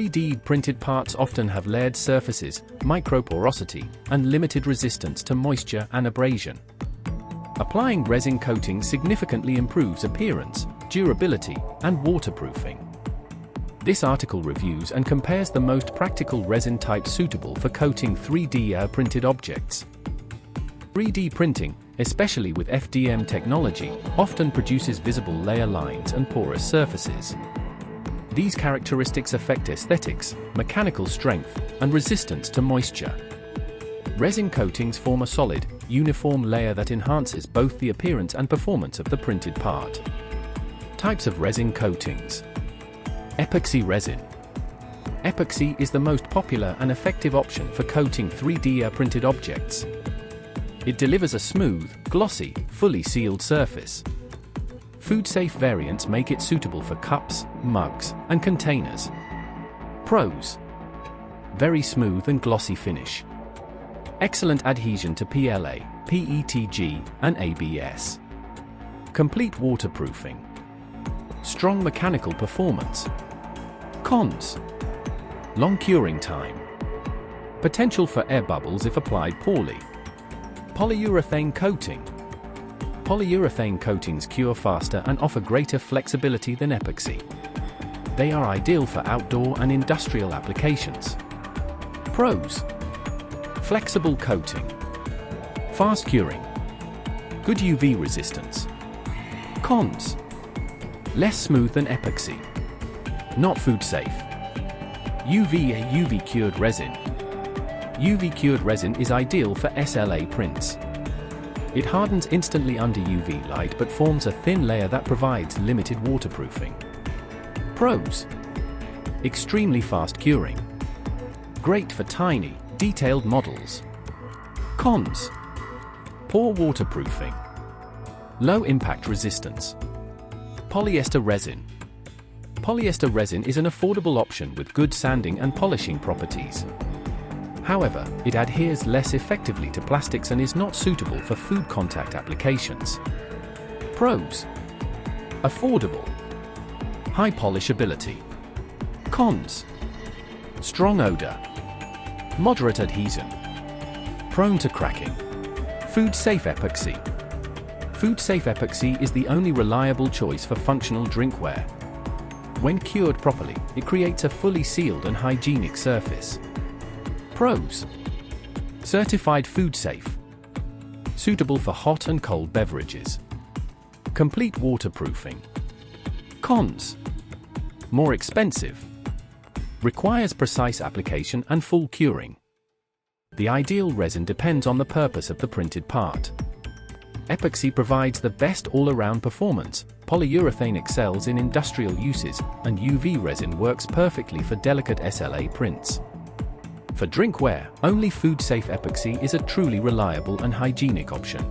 3D printed parts often have layered surfaces, microporosity, and limited resistance to moisture and abrasion. Applying resin coating significantly improves appearance, durability, and waterproofing. This article reviews and compares the most practical resin types suitable for coating 3D printed objects. 3D printing, especially with FDM technology, often produces visible layer lines and porous surfaces. These characteristics affect aesthetics, mechanical strength, and resistance to moisture. Resin coatings form a solid, uniform layer that enhances both the appearance and performance of the printed part. Types of resin coatings. Epoxy resin. Epoxy is the most popular and effective option for coating 3D printed objects. It delivers a smooth, glossy, fully sealed surface. Food-safe variants make it suitable for cups, mugs, and containers. Pros: very smooth and glossy finish. Excellent adhesion to PLA, PETG, and ABS. Complete waterproofing. Strong mechanical performance. Cons: long curing time. Potential for air bubbles if applied poorly. Polyurethane coating. Polyurethane coatings cure faster and offer greater flexibility than epoxy. They are ideal for outdoor and industrial applications. Pros: flexible coating. Fast curing. Good UV resistance. Cons: less smooth than epoxy. Not food safe. UV cured resin. UV cured resin is ideal for SLA prints. It hardens instantly under UV light but forms a thin layer that provides limited waterproofing. Pros: extremely fast curing. Great for tiny, detailed models. Cons: poor waterproofing. Low impact resistance. Polyester resin. Polyester resin is an affordable option with good sanding and polishing properties. However, it adheres less effectively to plastics and is not suitable for food contact applications. Pros: affordable. High polishability. Cons: strong odor. Moderate adhesion. Prone to cracking. Food-safe epoxy. Food-safe epoxy is the only reliable choice for functional drinkware. When cured properly, it creates a fully sealed and hygienic surface. Pros: certified food safe. Suitable for hot and cold beverages. Complete waterproofing. Cons: more expensive. Requires precise application and full curing. The ideal resin depends on the purpose of the printed part. Epoxy provides the best all-around performance, polyurethane excels in industrial uses, and UV resin works perfectly for delicate SLA prints. For drinkware, only food-safe epoxy is a truly reliable and hygienic option.